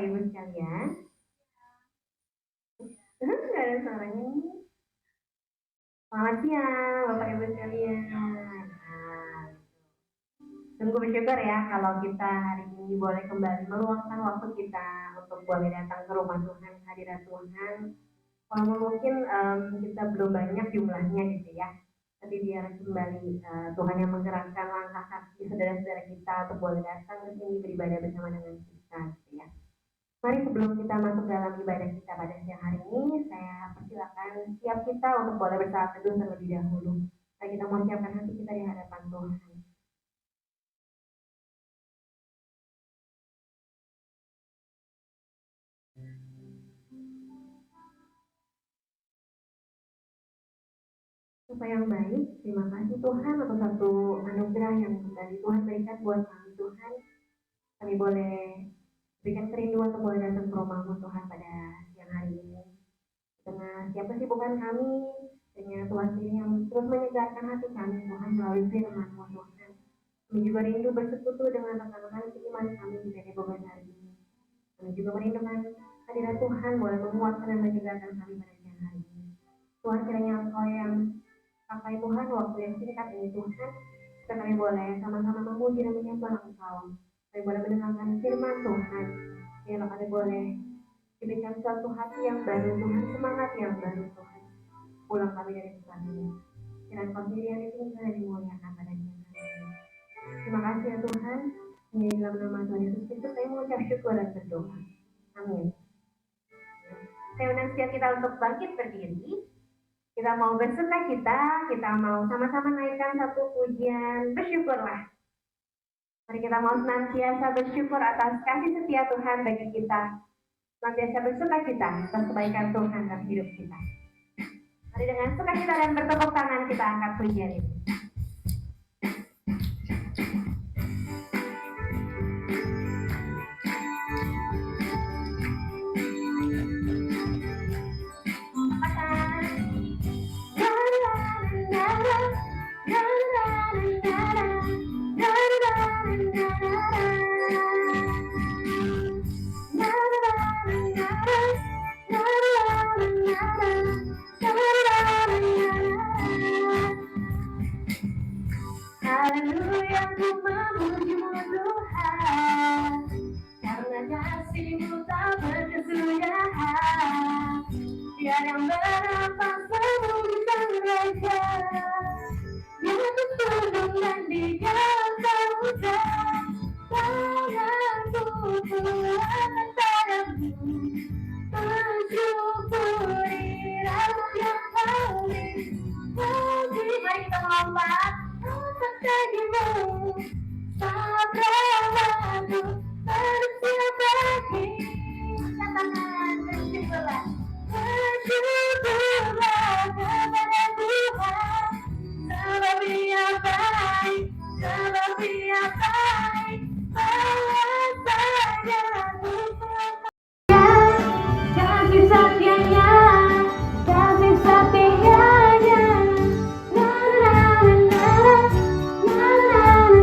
Bapak Ibu sekalian? Nggak ada suaranya nih. Selamat siang Bapak Ibu sekalian. Nah, sungguh bersyukur ya kalau kita hari ini boleh kembali meluangkan waktu kita untuk boleh datang ke rumah Tuhan, hadirat Tuhan. Walaupun mungkin kita belum banyak jumlahnya gitu ya, tapi biar kembali Tuhan yang menggerakkan langkah kaki saudara-saudara kita untuk boleh datang ke sini beribadah bersama dengan kita gitu ya. Mari sebelum kita masuk dalam ibadah kita pada siang hari ini, saya persilakan siap kita untuk boleh bersaat teduh terlebih dahulu. Mari kita mau siapkan hati kita di hadapan Tuhan. Bapak yang baik, terima kasih Tuhan untuk satu anugerah yang tadi Tuhan berikan buat kami Tuhan. Kami boleh berikan kerinduan untuk boleh datang ke rumah-Mu Tuhan pada siang hari ini. Dengan siapa sih bukan kami, dengan Tuhan sendiri yang terus menyegarkan hati kami Tuhan melalui firman-Mu Tuhan. Kami juga rindu bersekutu dengan rekan-rekan seiman kami di PD Bogor hari ini. Kami juga merindukan hadirat Tuhan boleh menguatkan dan menyegarkan kami pada siang hari ini. Tuhan kiranya Engkau yang pakai Tuhan waktu yang singkat ini Tuhan, supaya kami boleh sama-sama memuji dan menyembah Engkau. Kami boleh mendengarkan firman Tuhan. Biarlah kami boleh diberikan suatu hati yang baru Tuhan, semangat yang baru Tuhan. Pulang kami dari tempat ini. Kiranya Engkau sendiri yang ditinggal dan dimuliakan pada siang hari ini. Terima kasih ya Tuhan. Di dalam nama Tuhan Yesus Kristus saya mengucap syukur dan berdoa. Amin. Saya undang setiap kita untuk bangkit berdiri. Kita mau bersuka kita mau sama-sama naikkan satu pujian bersyukurlah. Mari kita mau senantiasa bersyukur atas kasih setia Tuhan bagi kita. Senantiasa bersuka cita atas kebaikan Tuhan dalam hidup kita. Mari dengan sukacita dan bertepuk tangan kita angkat pujian ini. Haleluya, ku memuji-Mu Tuhan, karena kasih-Mu tak berkesudahan. Dia yang menampak kemuliaan Raja, yang tertunduk dan dijalan samudra. Tanganku kuatkan padamu, mensyukuri rahmat yang paling. Mari kita melompat untuk janji-Mu, saat rahmat-Mu bersiap lagi. Katakan bersyukurlah, bersyukurlah kepada Tuhan, sebab Dia baik, sebab Dia baik. Bahasanya Tuhan kasih setianya, kasih setianya. Na na na na na na na.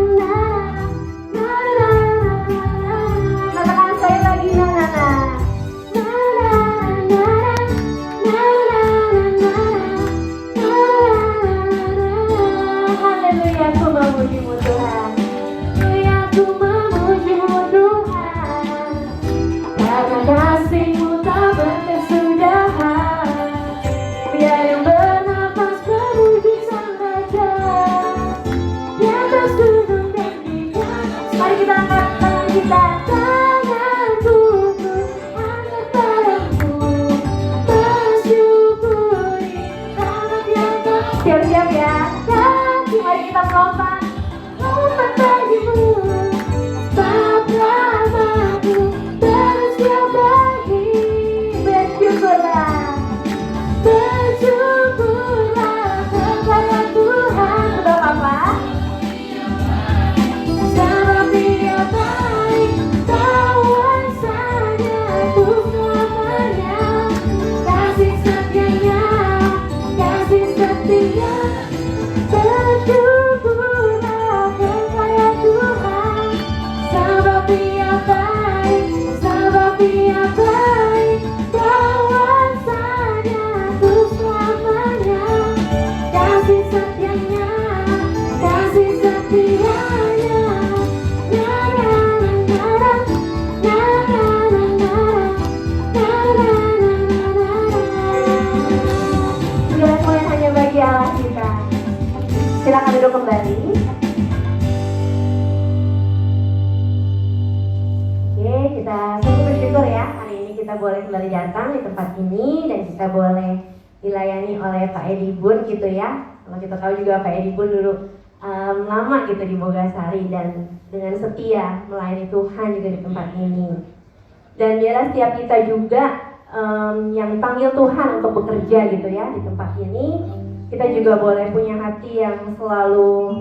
datang di tempat ini dan kita boleh dilayani oleh Pak Edi Bun gitu ya. Kalau kita tahu juga Pak Edi Bun dulu lama gitu di Bogasari dan dengan setia melayani Tuhan juga di tempat ini. Dan biarlah setiap kita juga yang dipanggil Tuhan untuk bekerja gitu ya di tempat ini, kita juga boleh punya hati yang selalu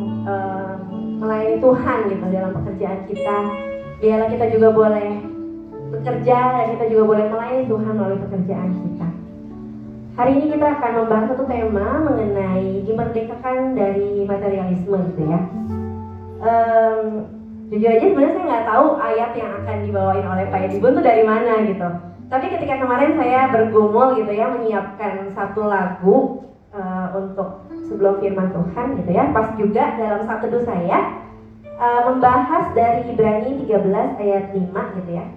melayani Tuhan gitu dalam pekerjaan kita. Biarlah kita juga boleh bekerja dan kita juga boleh melayani Tuhan melalui pekerjaan kita. Hari ini kita akan membahas satu tema mengenai dimerdekakan dari materialisme gitu ya. Jujur aja sebenarnya saya nggak tahu ayat yang akan dibawain oleh Pak Edi Bun itu dari mana gitu. Tapi ketika kemarin saya bergumul gitu ya menyiapkan satu lagu untuk sebelum firman Tuhan gitu ya, pas juga dalam saat teduh saya membahas dari Ibrani 13 ayat 5 gitu ya.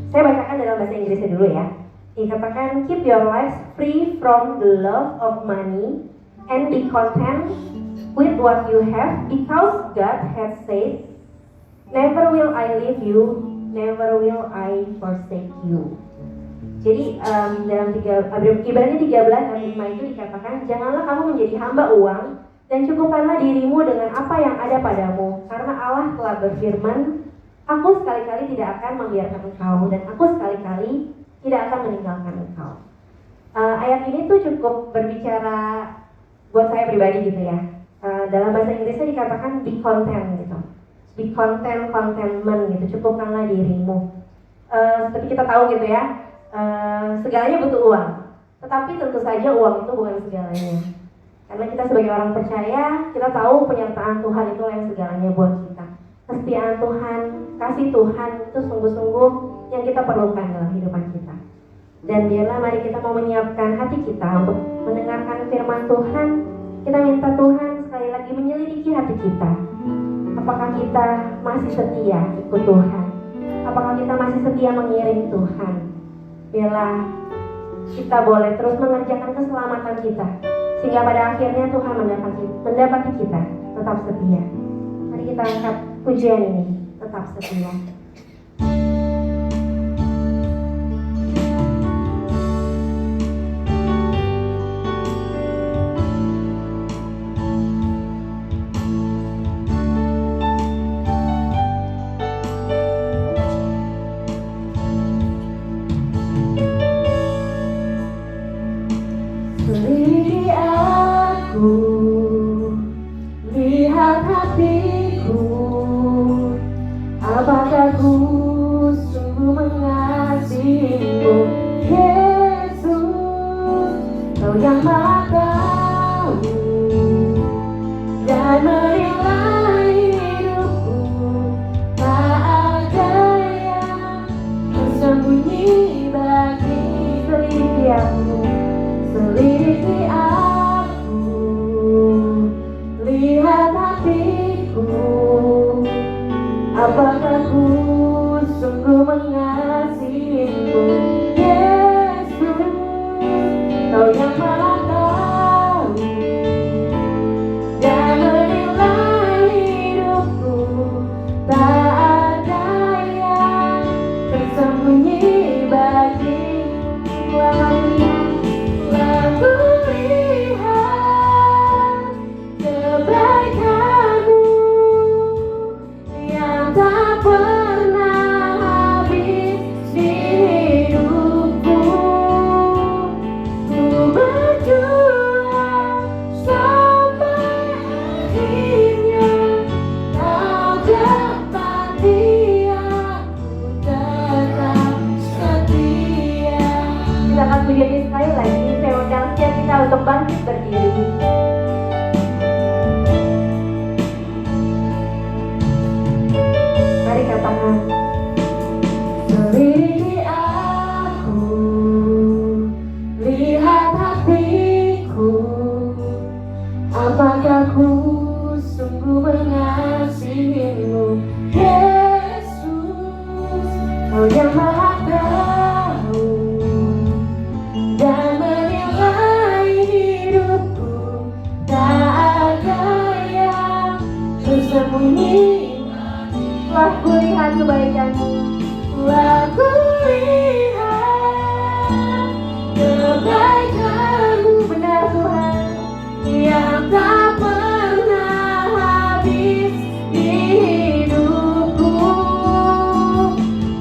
Saya bacakan dalam bahasa Inggrisnya dulu ya. Dikatakan, keep your lives free from the love of money and be content with what you have, because God has said, never will I leave you, never will I forsake you. Jadi dalam Ibrani 13 ayat 5 itu dikatakan, janganlah kamu menjadi hamba uang dan cukupkanlah dirimu dengan apa yang ada padamu, karena Allah telah berfirman, aku sekali-kali tidak akan membiarkan engkau dan aku sekali-kali tidak akan meninggalkan engkau. Ayat ini tuh cukup berbicara buat saya pribadi gitu ya. Dalam bahasa Inggrisnya dikatakan be content gitu. Be content, contentment gitu. Cukupkanlah dirimu. Seperti kita tahu gitu ya, segalanya butuh uang. Tetapi tentu saja uang itu bukan segalanya. Karena kita sebagai orang percaya, kita tahu penyertaan Tuhan itu yang segalanya buat kita. Kesetiaan Tuhan, kasih Tuhan itu sungguh-sungguh yang kita perlukan dalam hidupan kita. Dan biarlah mari kita mau menyiapkan hati kita untuk mendengarkan firman Tuhan. Kita minta Tuhan sekali lagi menyelidiki hati kita. Apakah kita masih setia ikut Tuhan? Apakah kita masih setia mengiring Tuhan? Biarlah kita boleh terus mengerjakan keselamatan kita, sehingga pada akhirnya Tuhan mendapati kita tetap setia. Mari kita angkat pujian ini, tetap setia. Selidiki aku, lihat hatiku, apakah ku sungguh mengasihimu, Yesus, Kau yang Maha Tahu dan menilai hidupku. Tak ada yang tersembunyi bagi selidiki selidiki aku, lihat hatiku, apakah ku sungguh mengasihimu, Yesus, Kau yang Maha Tahu dan menilai hidupku. Tak ada yang tersembunyi bagi lagu kebaikan-Mu benar Tuhan, yang tak pernah habis di hidupku.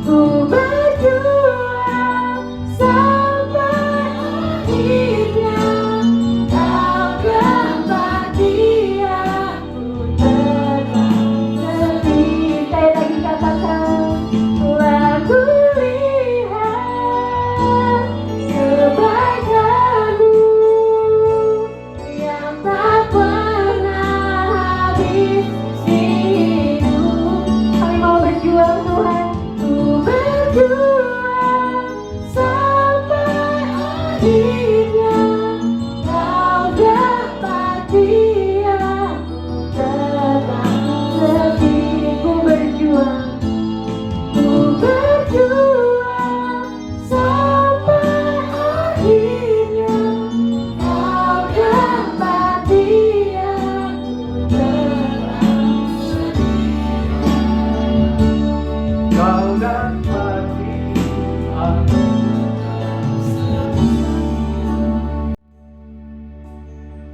Ku berjuang sampai akhirnya, Kau dapati aku tenang sepi. Sekali lagi katakan, telah kulihat kebaikan-Mu yang tak pernah habis di hidup. Kami mau berjuang Tuhan, ku berjuang sampai akhirnya, Kau dapati aku tenang sepi. Ku berjuang sampai akhirnya, Kau dapati aku tenang setia. Kau dapati aku.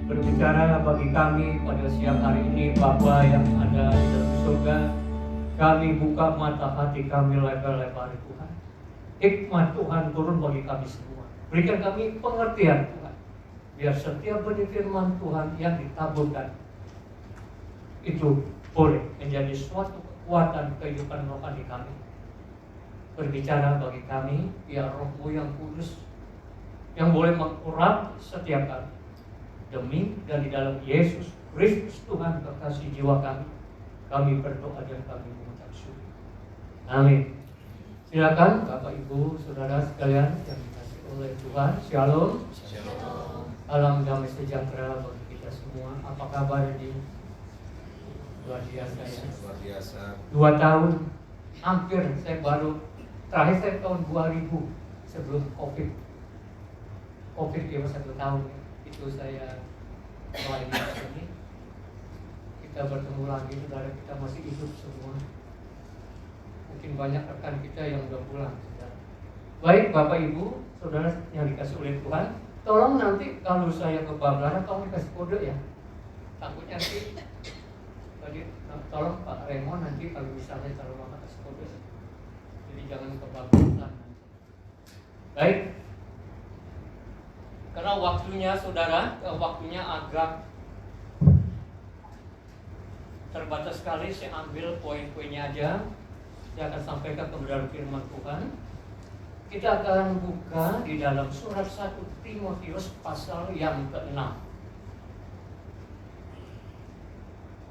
Berbicara bagi kami pada siang hari ini, Bapa yang ada di dalam surga, kami buka mata hati kami lebar-lebar Tuhan. Hikmat Tuhan turun bagi kami semua. Berikan kami pengertian Tuhan, biar setiap benih firman Tuhan yang ditaburkan itu boleh menjadi suatu kekuatan kehidupan rohani kami. Berbicara bagi kami, biar Roh-Mu yang kudus yang boleh mengurap setiap kami. Demi dan di dalam Yesus Kristus Tuhan kekasih jiwa kami, kami berdoa dan kami mengucap syukur. Amin. Silakan Bapak Ibu Saudara sekalian yang dikasihi oleh Tuhan. Shalom. Alam damai sejahtera bagi kita semua. Apa kabar ini? Luar biasa ya. Luar biasa. 2 tahun hampir saya baru terakhir saya tahun 2000 sebelum COVID ya 1 tahun ya. Itu saya melayani di sini. Kita bertemu lagi, saudara, kita masih hidup semua. Mungkin banyak rekan kita yang udah pulang, saudara. Baik Bapak Ibu, saudara yang dikasih oleh Tuhan, tolong nanti kalau saya kebablasan tolong dikasih kode ya. Takutnya nanti tadi tolong Pak Raymond nanti kalau misalnya terlalu lama kasih kode. Jadi jangan kebablasan. Baik. Karena waktunya saudara, waktunya agak terbatas sekali, saya ambil poin-poinnya aja. Saya akan sampaikan kebenaran firman Tuhan. Kita akan buka di dalam surat 1 Timotius pasal yang ke-6.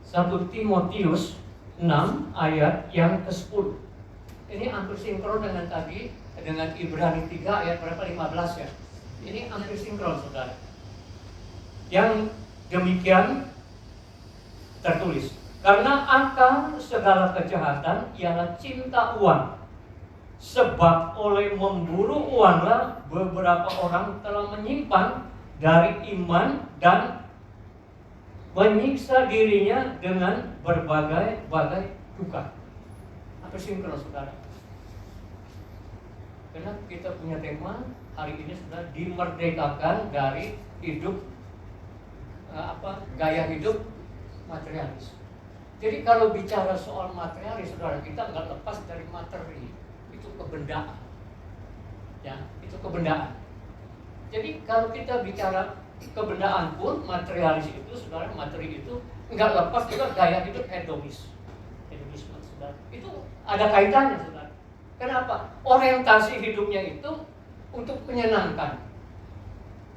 1 Timotius 6 ayat yang ke-10. Ini hampir sinkron dengan tadi, dengan Ibrani 3 ayat berapa? 15 ya. Ini hampir sinkron saudara. Yang demikian tertulis, karena akar segala kejahatan ialah cinta uang. Sebab oleh memburu uanglah beberapa orang telah menyimpan dari iman dan menyiksa dirinya dengan berbagai duka. Hampir sinkron saudara. Karena kita punya tema hari ini sudah dimerdekakan dari hidup gaya hidup materialis. Jadi kalau bicara soal materialis, saudara, kita nggak lepas dari materi, itu kebendaan, ya, itu kebendaan. Jadi kalau kita bicara kebendaan pun materialis itu, saudara, materi itu nggak lepas juga gaya hidup hedonisme, saudara. Itu ada kaitannya, saudara. Kenapa? Orientasi hidupnya itu untuk menyenangkan,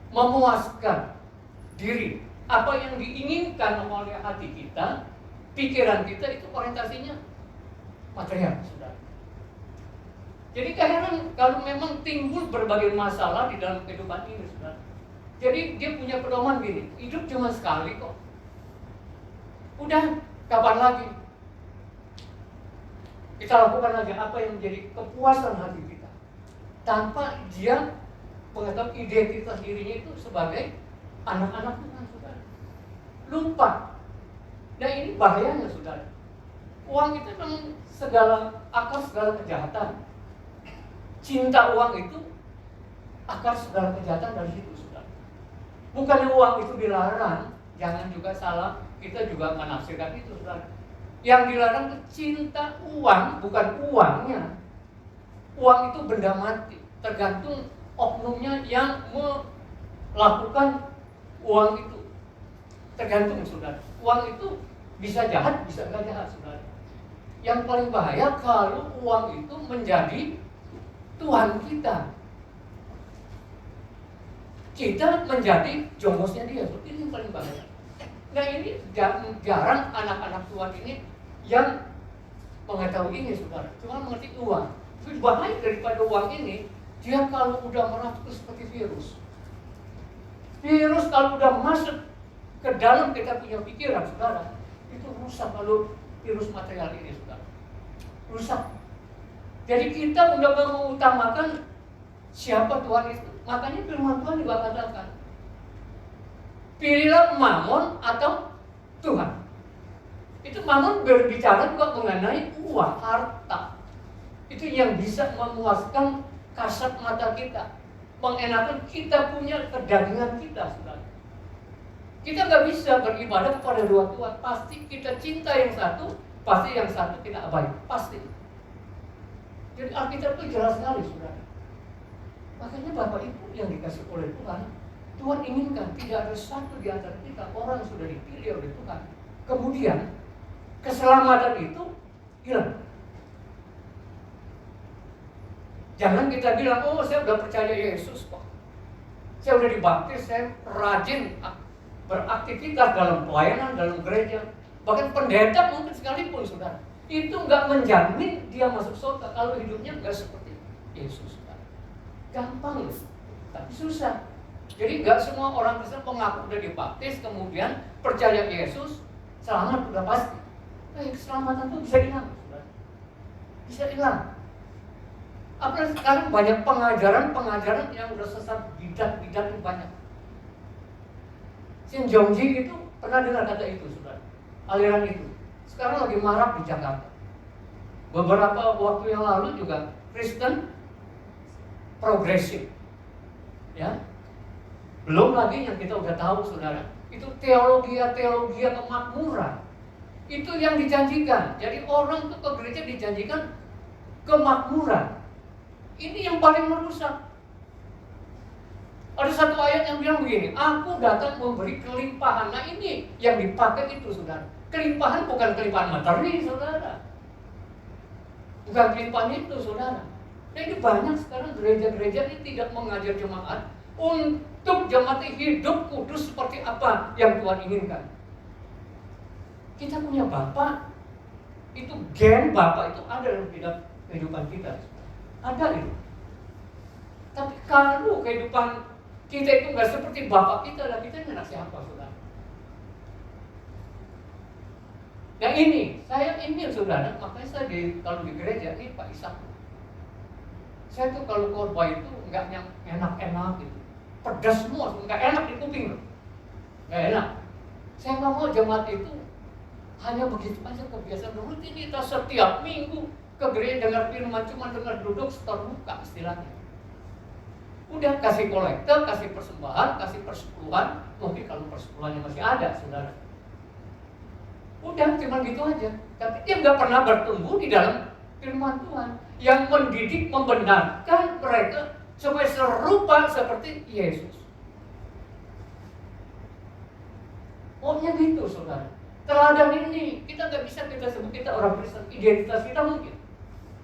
memuaskan diri. Apa yang diinginkan oleh hati kita, pikiran kita itu orientasinya material, saudara. Jadi kadang kalau memang timbul berbagai masalah di dalam kehidupan ini, saudara. Jadi dia punya pedoman gini, hidup cuma sekali kok. Udah, kapan lagi? Kita lakukan lagi apa yang menjadi kepuasan hati kita, tanpa dia mengetahui identitas dirinya itu sebagai anak-anak Tuhan, saudara. Lupa. Nah ini bahayanya, saudara. Uang itu memang akar segala kejahatan. Cinta uang itu akar segala kejahatan dari situ, saudara. Bukannya uang itu dilarang, jangan juga salah, kita juga menafsirkan itu, saudara. Yang dilarang itu cinta uang, bukan uangnya. Uang itu benda mati, tergantung oknumnya yang melakukan uang itu. Tergantung, saudara. Uang itu bisa jahat, bisa nggak jahat, saudara. Yang paling bahaya kalau uang itu menjadi Tuhan kita. Kita menjadi jongosnya dia, ini yang paling bahaya. Nah ini jarang anak-anak Tuhan ini yang mengetahui ini, saudara. Cuma mengerti uang. Lebih bahaya daripada uang ini, dia kalau udah meracun seperti virus. Virus kalau udah masuk ke dalam kita punya pikiran, saudara, itu rusak kalau virus material ini, saudara. Rusak. Jadi kita udah mengutamakan siapa Tuhan itu. Makanya firman Tuhan juga katakan, pilihlah mamon atau Tuhan. Itu mamon berbicara juga mengenai uang, harta. Itu yang bisa memuaskan kasat mata kita, mengenakan kita punya kedagingan kita, saudara. Kita nggak bisa beribadah kepada dua Tuhan. Pasti kita cinta yang satu, pasti yang satu kita abai, pasti. Jadi Alkitab itu jelas sekali, saudara. Makanya Bapak Ibu yang dikasih oleh Tuhan, Tuhan inginkan tidak ada satu di antara kita orang yang sudah dipilih oleh Tuhan. Kemudian keselamatan itu hilang. Jangan kita bilang, oh saya udah percaya Yesus kok, saya udah dibaptis, saya rajin beraktivitas dalam pelayanan, dalam gereja. Bahkan pendeta mungkin sekalipun, saudara, itu nggak menjamin dia masuk surga kalau hidupnya nggak seperti Yesus. Gampang loh, tapi susah. Jadi nggak semua orang Kristen mengaku udah dibaptis, kemudian percaya Yesus, selamat udah pasti. Keselamatan itu bisa hilang, saudara. Bisa hilang. Apalagi sekarang banyak pengajaran yang udah sesat, bidat itu banyak. Shin Jongji itu pernah dengar kata itu, saudara. Aliran itu sekarang lagi marak di Jakarta. Beberapa waktu yang lalu juga Kristen progresif, ya. Belum lagi yang kita udah tahu, saudara, itu teologi kemakmuran. Itu yang dijanjikan. Jadi orang tuh ke gereja dijanjikan kemakmuran. Ini yang paling merusak. Ada satu ayat yang bilang begini, aku datang memberi kelimpahan. Nah ini yang dipakai itu, saudara. Kelimpahan bukan kelimpahan materi, saudara. Bukan kelimpahan itu, saudara. Nah ini banyak sekarang gereja-gereja ini tidak mengajar jemaat untuk jemaat hidup kudus seperti apa yang Tuhan inginkan. Kita punya Bapa, itu gen Bapa itu ada dalam kehidupan kita. Ada itu. Tapi kalau kehidupan kita itu nggak seperti Bapa kita, lah kita ini anak siapa, saudara? Nah ini, saya ingin, saudara, makanya saya kalau di gereja ini Pak Ishak, saya tuh kalau khotbah itu nggak yang enak-enak gitu, pedas semua, nggak enak di kuping loh, nggak enak. Saya nggak mau jemaat itu hanya begitu aja kebiasaan rutinitas setiap minggu ke gereja dengar firman, cuma dengar duduk setor muka istilahnya. Udah kasih kolektor, kasih persembahan, kasih persepuluhan, mungkin kalau persepuluhannya masih ada, saudara. Udah cuma gitu aja, tapi dia nggak pernah bertumbuh di dalam firman Tuhan yang mendidik, membenarkan mereka supaya serupa seperti Yesus. Maunya gitu, saudara. Teladan ini kita nggak bisa kita sebut kita orang Kristen. Identitas kita mungkin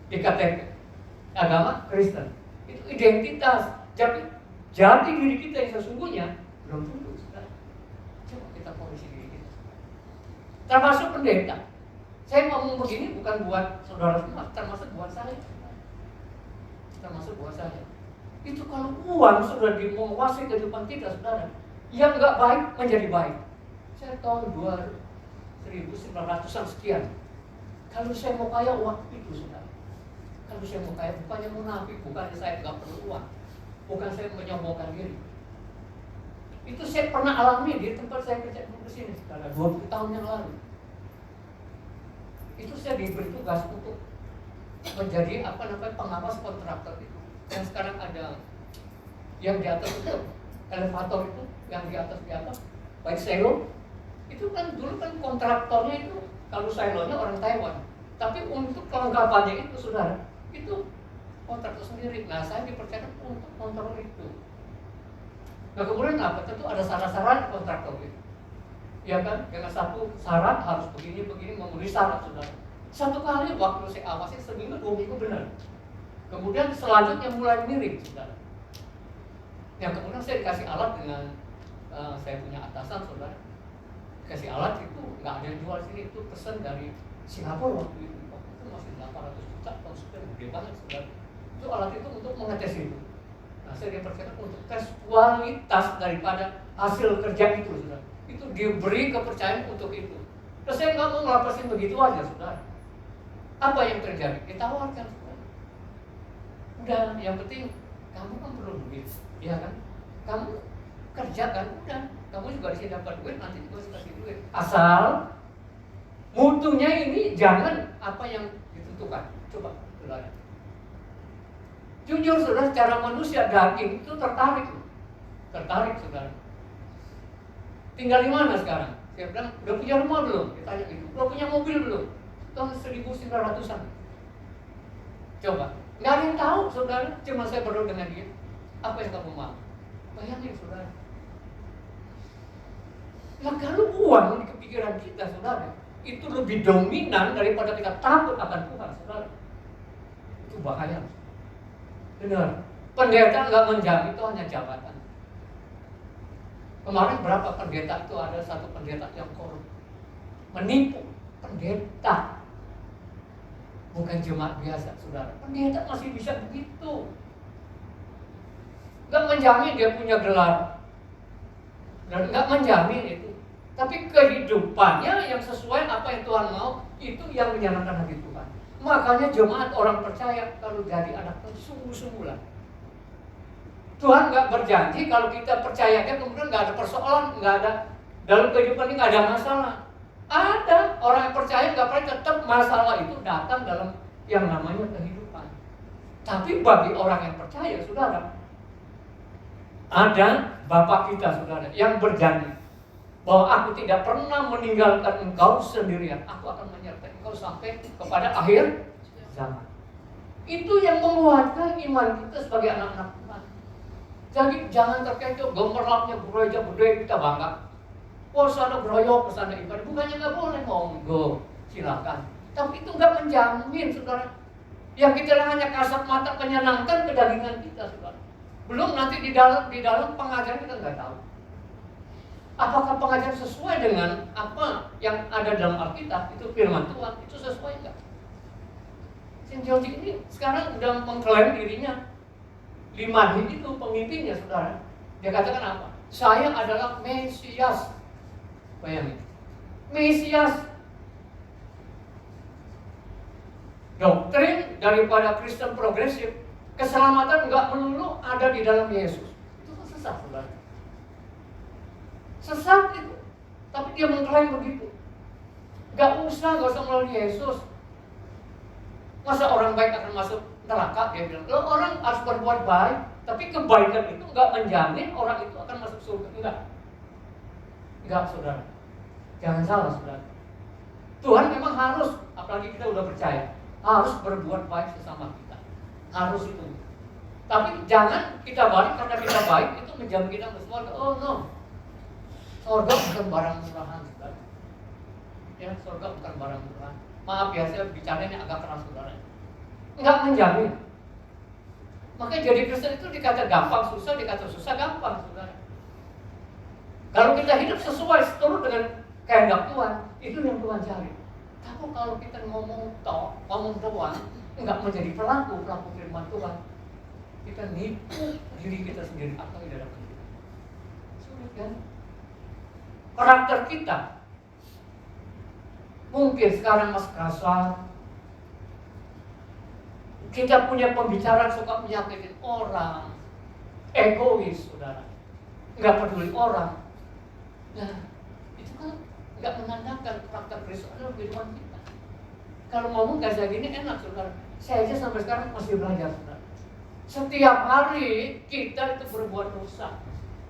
di KTP agama Kristen itu identitas. Jadi jati diri kita yang sesungguhnya belum tentu, saudara. Coba kita koreksi diri kita. Termasuk pendeta. Saya ngomong begini bukan buat saudara semua, termasuk buat saya. Termasuk buat saya. Itu kalau uang sudah menguasai kehidupan kita, saudara, yang nggak baik menjadi baik. Saya tahun 1900-an sekian. Kalau saya mau kaya, uang itu, saudara. Kalau saya mau kaya, bukannya munafik, bukannya saya nggak perlu uang, bukan saya menyombongkan diri. Itu saya pernah alami di tempat saya kerja di sini, saudara, 20 tahun yang lalu. Itu saya diberi tugas untuk menjadi pengawas kontraktor itu. Dan sekarang ada Yang di atas itu elevator itu, yang di atas baik silo, itu kan dulu kan kontraktornya itu kalau silonya orang Taiwan. Tapi untuk kelengkapannya itu saudara, itu kontraktor sendiri. Nah saya dipercayakan untuk kontrol itu. Nah kemudian apa? Tentu ada syarat-syarat kontraktor itu. Ya kan, dengan satu syarat harus begini memenuhi syarat saudara. Satu kali waktu saya awasi seminggu 2 minggu benar. Kemudian selanjutnya mulai mirip saudara. Yang kemudian saya dikasih alat dengan saya punya atasan saudara. Dikasih alat itu nggak ada yang jual sini, itu pesan dari Singapura waktu itu masih 800 juta tahun sekian, gede banget saudara. Itu alat itu untuk mengetes itu. Nah saya dipercayakan untuk tes kualitas daripada hasil kerja itu saudara. Itu diberi kepercayaan untuk itu. Terus saya nggak mau ngelapasin begitu aja saudara. Apa yang terjadi? Ditawarkan saudara. Udah, yang penting kamu kan perlu duit, ya kan? Kamu kerja kan, udah. Kamu juga disini dapat duit, nanti juga kasih duit. Asal mutunya ini jangan apa yang ditentukan. Coba saudara. Jujur saudara, secara manusia daging itu tertarik saudara. Tinggal di mana sekarang? Saya bilang, udah punya rumah belum? Ditanya gitu. Udah punya mobil belum? Tahun 1900-an. Coba, nggak ada yang tahu saudara. Cuma saya berdoa dengan dia. Apa yang kamu mau? Bayangin saudara. Nah kalau uang di kepikiran kita saudara, itu lebih dominan daripada kita takut akan Tuhan saudara. Itu bahaya. Benar. Pendeta nggak menjamin, itu hanya jabatan. Kemarin berapa pendeta itu, ada satu pendeta yang korup, menipu pendeta, bukan jemaat biasa saudara. Pendeta masih bisa begitu, nggak menjamin dia punya gelar, dan nggak menjamin itu. Tapi kehidupannya yang sesuai apa yang Tuhan mau, itu yang menyenangkan hati Tuhan. Makanya jemaat orang percaya kalau jadi anak Tuhan sungguh-sungguh lah. Tuhan nggak berjanji kalau kita percayanya kemudian nggak ada persoalan, nggak ada dalam kehidupan ini nggak ada masalah. Ada orang yang percaya nggak pernah, tetap masalah itu datang dalam yang namanya kehidupan. Tapi bagi orang yang percaya, saudara, ada Bapak kita saudara yang berjanji bahwa aku tidak pernah meninggalkan engkau sendirian, aku akan menyertai engkau sampai kepada akhir zaman. Itu yang menguatkan iman kita sebagai anak-anak Tuhan. Jadi jangan terkecoh gemerlapnya gereja budaya kita bangga. Oh sana geroyok, kesana ibadah, bukannya nggak boleh, monggo silakan. Tapi itu nggak menjamin saudara. Yang kita hanya kasat mata menyenangkan kedagingan kita saudara. Belum nanti di dalam pengajaran kita nggak tahu. Apakah pengajaran sesuai dengan apa yang ada dalam Alkitab, itu firman Tuhan, itu sesuai nggak? Saint George ini sekarang udah mengklaim dirinya Liman itu pemimpinnya saudara. Dia katakan apa? Saya adalah Mesias. Bayangin, Mesias. Doktrin daripada Kristen progresif, keselamatan nggak melulu ada di dalam Yesus. Itu kan sesat saudara. Sesat itu. Tapi dia mengklaim begitu. Nggak usah melalui Yesus. Masa orang baik akan masuk neraka? Dia bilang, lo orang harus berbuat baik, tapi kebaikan itu nggak menjamin orang itu akan masuk surga. Enggak saudara. Jangan salah saudara. Tuhan memang harus, apalagi kita udah percaya, harus berbuat baik sesama kita. Harus itu. Tapi jangan kita balik karena kita baik itu menjamin kita masuk surga. Oh no. Surga bukan barang murahan saudara. Ya, surga bukan barang murahan. Maaf ya, saya bicaranya agak keras saudara. Enggak menjamin. Makanya jadi Kristen itu dikata gampang susah, dikata susah gampang saudara. Kalau kita hidup sesuai seturut dengan kehendak Tuhan, itu yang Tuhan cari. Tapi kalau kita ngomong doang, enggak menjadi pelaku firman Tuhan, kita nipu diri kita sendiri atau di dalam kita. Sulit kan? Karakter kita mungkin sekarang masih kasar. Kita punya pembicaraan suka menyakitin orang, egois saudara, nggak peduli orang. Nah, itu kan nggak menandakan karakter Kristus dalam kehidupan kita. Kalau ngomong kayak gini enak saudara. Saya aja sampai sekarang masih belajar saudara. Setiap hari kita itu berbuat dosa.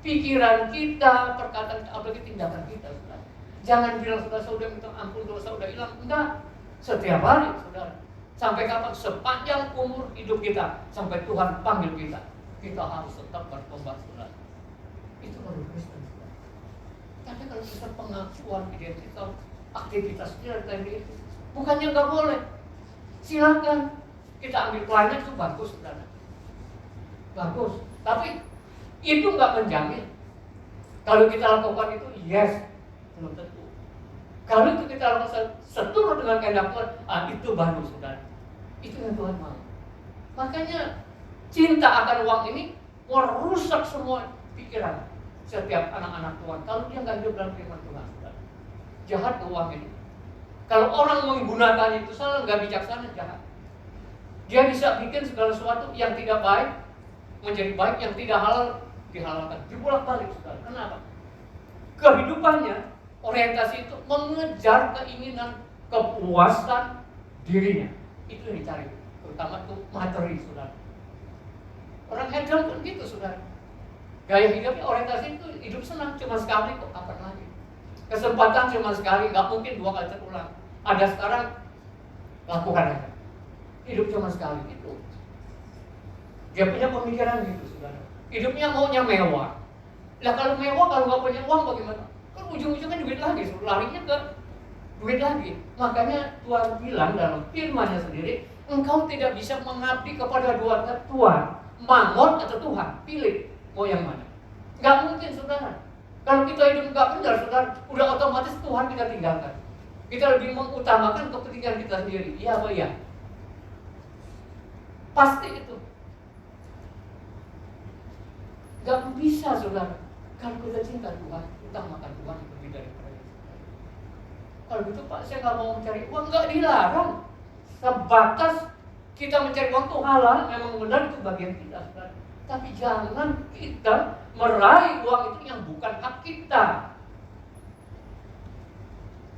Pikiran kita, perkataan kita, apalagi tindakan kita, saudara. Jangan bilang saudara udah minta ampun, dosa udah hilang. Enggak. Setiap hari, saudara. Sampai kapan? Sepanjang umur hidup kita, sampai Tuhan panggil kita, kita harus tetap bertobat, saudara. Itu baru Kristen, saudara. Tapi kalau kita pengakuan identitas, aktivitas kita tadi itu, bukannya nggak boleh. Silakan kita ambil pelayanan itu bagus, saudara. Bagus. Tapi itu nggak menjamin. Kalau kita lakukan itu, yes, belum tentu. Kalau itu kita lakukan seturut dengan kehendak Tuhan, itu baru, saudara. Itu yang Tuhan mau. Makanya cinta akan uang ini merusak semua pikiran setiap anak-anak Tuhan. Kalau dia nggak hidup dalam firman Tuhan, saudara. Jahat ke uang ini. Kalau orang menggunakan itu salah, nggak bijaksana, jahat. Dia bisa bikin segala sesuatu yang tidak baik menjadi baik, yang tidak halal dihalalkan. Dibolak-balik, saudara. Kenapa? Kehidupannya, orientasi itu mengejar keinginan, kepuasan dirinya. Itu yang dicari. Terutama itu materi, saudara. Orang hedon pun gitu, saudara. Gaya hidupnya orientasi itu hidup senang, cuma sekali kok, kapan lagi? Kesempatan cuma sekali, nggak mungkin 2 kali terulang. Ada sekarang, lakukan aja. Hidup cuma sekali, itu. Dia punya pemikiran gitu, saudara. Hidupnya maunya mewah. Lah kalau mewah, kalau nggak punya uang bagaimana? Kan ujung-ujungnya duit lagi, larinya ke duit lagi. Makanya Tuhan bilang dalam firman-Nya sendiri, engkau tidak bisa mengabdi kepada 2 Tuhan, Mammon atau Tuhan. Pilih mau yang mana. Nggak mungkin, saudara. Kalau kita hidup nggak benar, saudara, udah otomatis Tuhan kita tinggalkan. Kita lebih mengutamakan kepentingan kita sendiri. Iya apa iya? Pasti itu. Gak bisa, saudara. Kalau kita cinta Tuhan, utamakan Tuhan lebih daripada itu. Kalau gitu, Pak, saya nggak mau mencari uang, nggak dilarang. Sebatas kita mencari uang itu halal, memang benar itu bagian kita, saudara. Tapi jangan kita meraih uang itu yang bukan hak kita.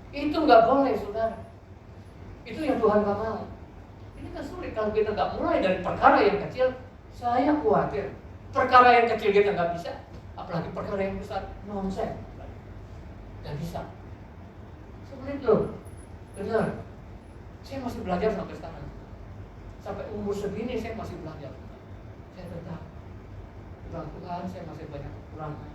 Itu nggak boleh, saudara. Itu yang Tuhan nggak mau. Ini kan sulit kalau kita nggak mulai dari perkara yang kecil. Saya khawatir perkara yang kecil kita nggak bisa, apalagi perkara yang besar, nonsen, nggak bisa. Sulit loh, benar. Saya masih belajar sampai sekarang. Sampai umur segini saya masih belajar. Saya tetap bilang, Tuhan, saya masih banyak kekurangan.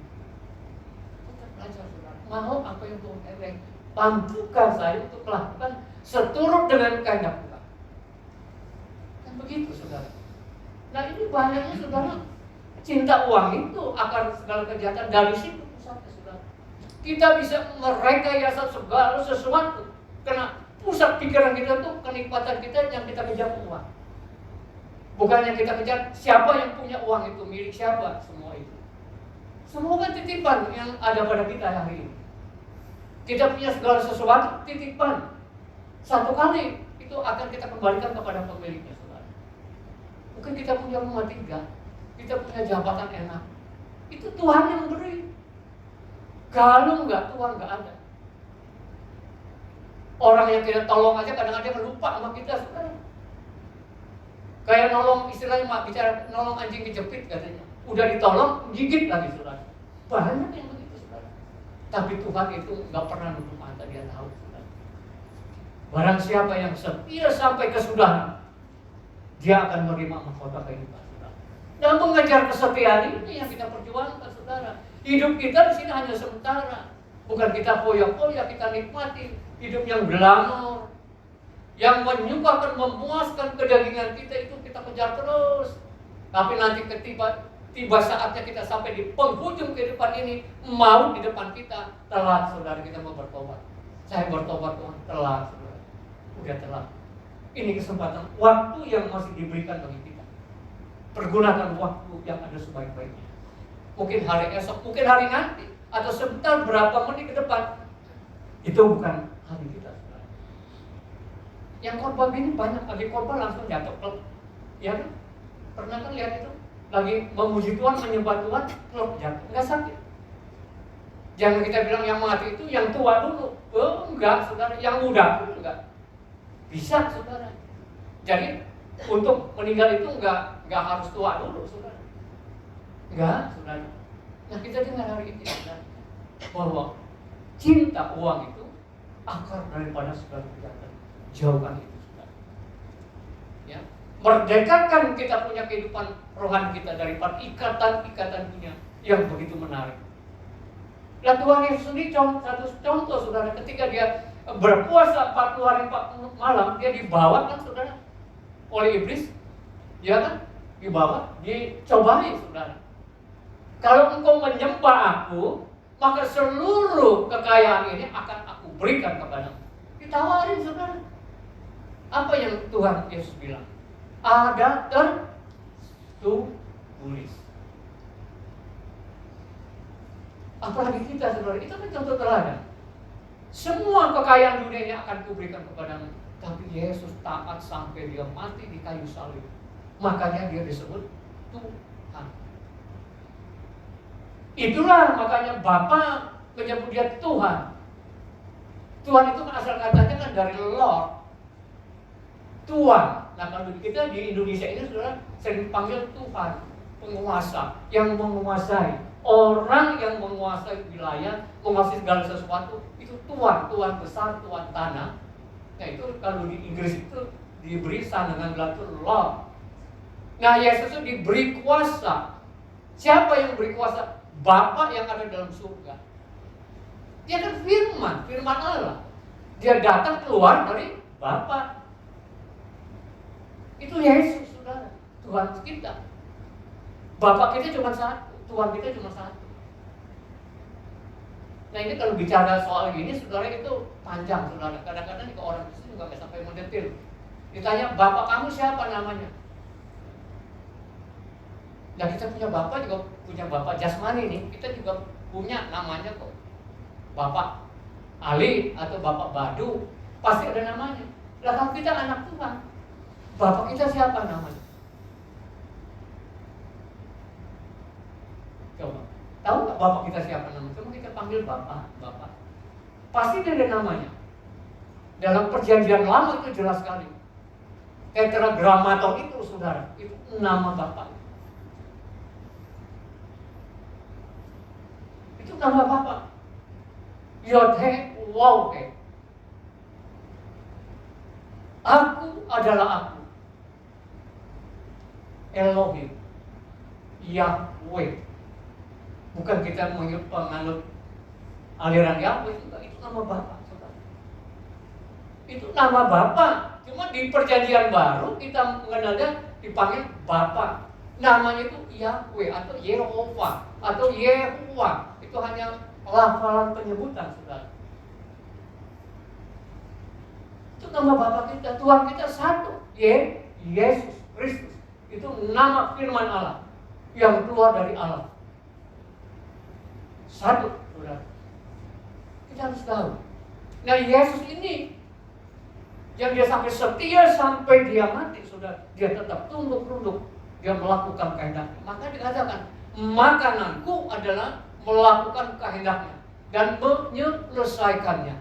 Tetap belajar, saudara. Mau apa yang Tuhan ereng, bantukan saya untuk melakukan seturut dengan kehendak Tuhan. Kan begitu, saudara. Nah ini bahayanya, saudara. Cinta uang itu akar segala kejahatan, dari situ pusatnya, saudara. Kita bisa merekayasa segala sesuatu karena pusat pikiran kita tuh kenikmatan kita yang kita kejar uang. Bukannya kita kejar siapa yang punya uang itu, milik siapa, semua itu. Semua kan titipan yang ada pada kita hari ini. Kita punya segala sesuatu titipan. Satu kali itu akan kita kembalikan kepada pemiliknya, saudara. Mungkin kita punya rumah 3, kita punya jabatan enak, itu Tuhan yang beri. Kalau enggak, Tuhan enggak ada. Orang yang kita tolong aja kadang-kadang lupa sama kita, saudara. Kayak nolong, istilahnya mak bicara nolong anjing kejepit katanya. Udah ditolong, gigit lagi, saudara. Banyak yang begitu, saudara. Tapi Tuhan itu enggak pernah nutup mata, dia tahu, saudara. Barang siapa yang setia sampai kesudahan, dia akan menerima mahkota kehidupan. Dan mengejar kesetiaan ini yang kita perjuangkan, saudara. Hidup kita di sini hanya sementara. Bukan kita foya-foya, kita nikmati hidup yang glamor, yang menyukakan, memuaskan kedagingan kita, itu kita kejar terus. Tapi nanti tiba saatnya kita sampai di penghujung kehidupan ini, maut di depan kita, telat, saudara, kita mau bertobat. Saya bertobat, Tuhan, telat, saudara. Udah telat. Ini kesempatan, waktu yang masih diberikan bagi kita. Pergunakan waktu yang ada sebaik-baiknya. Mungkin hari esok, mungkin hari nanti, atau sebentar berapa menit ke depan. Itu bukan hari kita, saudara. Yang korban ini banyak, lagi korban langsung jatuh klub. Ya kan? Pernah kan lihat itu? Lagi memuji Tuhan, menyembah Tuhan, klub jatuh, enggak sakit. Jangan kita bilang yang mati itu yang tua dulu. Oh enggak, saudara, yang muda pun enggak. Bisa, saudara. Jadi untuk meninggal itu enggak nggak harus tua dulu, saudara. Enggak, saudara. Nah, kita dengar hari ini, saudara, bahwa cinta uang itu akar daripada segala kejahatan. Jauhkan itu, saudara. Ya, merdekakan kita punya kehidupan rohani kita daripada ikatan-ikatan dunia yang begitu menarik. Nah, Tuhan Yesus sendiri satu contoh, saudara, ketika dia berpuasa 40 hari 40 malam, dia dibawa kan, saudara, oleh iblis, ya kan, dibawa, dicobai, saudara. Kalau engkau menyembah aku, maka seluruh kekayaan ini akan aku berikan kepadamu. Ditawarin, saudara. Apa yang Tuhan Yesus bilang? Ada tertulis. Apalagi kita, saudara, itu kan contoh teladan. Semua kekayaan dunia ini akan kuberikan kepadamu. Tapi Yesus taat sampai dia mati di kayu salib. Makanya dia disebut Tuhan. Itulah makanya Bapa menyebut dia Tuhan. Tuhan itu kan asal katanya kan dari Lord. Tuhan. Nah, kalau kita di Indonesia ini, saudara, sering dipanggil Tuhan, penguasa, yang menguasai. Orang yang menguasai wilayah, menguasai segala sesuatu, itu Tuhan, Tuhan besar, Tuhan tanah. Nah, itu kalau di Inggris itu diberi dengan gelar Lord. Nah, Yesus itu diberi kuasa. Siapa yang beri kuasa? Bapa yang ada dalam surga. Dia kan firman Allah. Dia datang keluar dari Bapa. Itu Yesus, saudara, Tuhan kita. Bapa kita cuma satu, Tuhan kita cuma satu. Nah, ini kalau bicara soal gini, saudara, itu panjang, saudara. Kadang-kadang ke orang Kristen juga nggak sampai mendetil. Ditanya, Bapak kamu siapa namanya? Nah, kita punya Bapak juga punya Bapak jasmani nih. Kita juga punya namanya kok. Bapak Ali atau Bapak Badu, pasti ada namanya. Lah, kalau kita anak Tuhan, Bapak kita siapa namanya? Coba, tahu nggak Bapak kita siapa namanya? Coba kita panggil Bapak. Pasti dia ada namanya. Dalam perjanjian lama itu jelas sekali. Tetragrammaton itu, saudara, itu nama Bapak. Itu nama Bapak. Yod-He, Waw-He. Aku adalah aku. Elohim, Yahweh. Bukan kita menganut aliran Yahweh, itu nama Bapa, saudara. Itu nama Bapa. Cuma di perjanjian baru kita mengenalnya dipanggil Bapa. Namanya itu Yahweh atau Yehovah atau Yehuwa. Itu hanya lafalan penyebutan, saudara. Itu nama Bapa kita. Tuhan kita satu, Yesus Kristus. Itu nama firman Allah yang keluar dari Allah. Satu, saudara. Kita harus tahu. Nah, Yesus ini yang dia sampai setia sampai dia mati, saudara. Dia tetap tunduk-tunduk. Dia melakukan kehendaknya. Maka dikatakan, makananku adalah melakukan kehendaknya dan menyelesaikannya.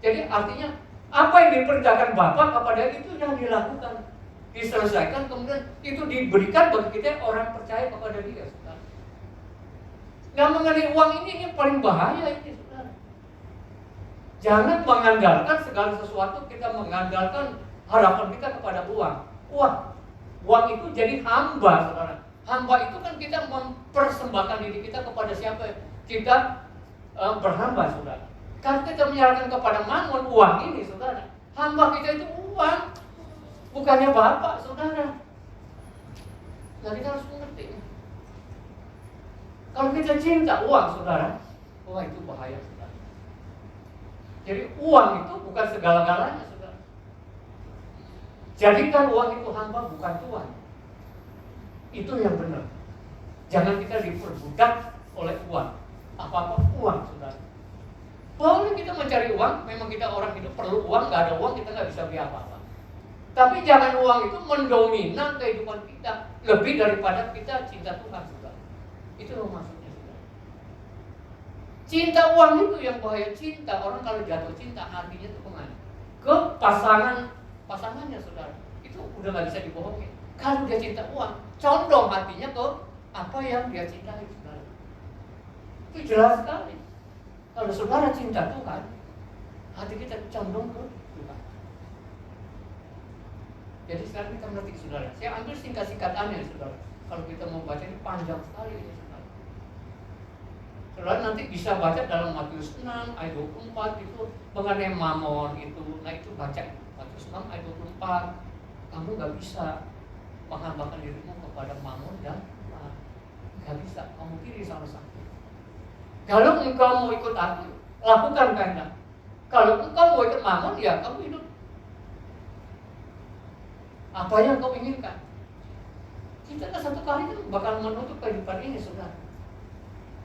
Jadi artinya apa yang diperintahkan Bapa kepada itu yang dilakukan, diselesaikan, kemudian itu diberikan bagi kita orang percaya kepada dia, saudara. Nah, mengenai uang ini paling bahaya ini, saudara. Jangan mengandalkan segala sesuatu, kita mengandalkan harapan kita kepada uang. Uang itu jadi hamba, saudara. Hamba itu kan kita mempersembahkan diri kita kepada siapa? Kita berhamba, saudara. Kalau kita menyerahkan kepada Mammon uang ini, saudara, hamba kita itu uang, bukannya Bapak, saudara. Nah, kita harus mengerti. Kalau kita cinta uang, saudara, wah itu bahaya, saudara. Jadi uang itu bukan segala-galanya, saudara. Jadikan uang itu hamba, bukan Tuhan. Itu yang benar. Jangan kita diperbudak oleh uang. Apa-apa uang, saudara. Boleh kita mencari uang, memang kita orang hidup perlu uang, nggak ada uang kita nggak bisa beli apa-apa. Tapi jangan uang itu mendominan kehidupan kita lebih daripada kita cinta Tuhan, saudara. Itu loh maksudnya, saudara. Cinta uang itu yang bahaya. Cinta, orang kalau jatuh cinta hatinya itu kemana? Ke pasangannya, saudara. Itu udah nggak bisa dibohongin. Kalau dia cinta uang, condong hatinya ke apa yang dia cintai, saudara. Itu jelas sekali. Kalau saudara cinta Tuhan, hati kita condong ke Tuhan. Jadi sekarang kita mengerti, saudara. Saya ambil singkat-singkatannya, saudara. Kalau kita mau baca ini panjang sekali, saudara. Saudara nanti bisa baca dalam Matius 6 ayat 24 itu mengenai mamon itu. Nah itu baca Matius 6 ayat 24. Kamu nggak bisa menghambakan dirimu kepada mamon dan Tuhan. Nggak bisa, kamu pilih salah satu. Kalau engkau mau ikut aku, lakukan kehendak. Kalau engkau mau ikut mamon, ya kamu hidup apa yang kau inginkan. Kita kan satu kali kan bakal menutup kehidupan ini, saudara.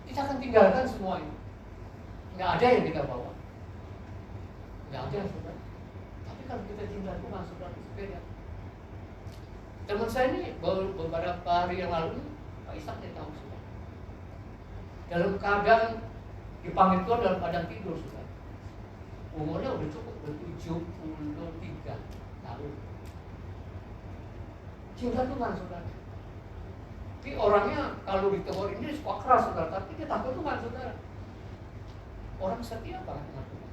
Kita akan tinggalkan semua ini. Nggak ada yang kita bawa. Nggak ada, saudara. Tapi kalau kita cinta Tuhan, saudara, beda. Teman saya ini beberapa hari yang lalu, Pak Ishak dia tahu, saudara. Dalam keadaan dipanggil Tuhan dalam keadaan tidur, saudara. Umurnya udah cukup, 73 tahun. Cinta Tuhan, saudara. Tapi orangnya kalau ditegur ini suka keras, saudara. Tapi dia takut Tuhan, saudara. Orang setia banget sama Tuhan.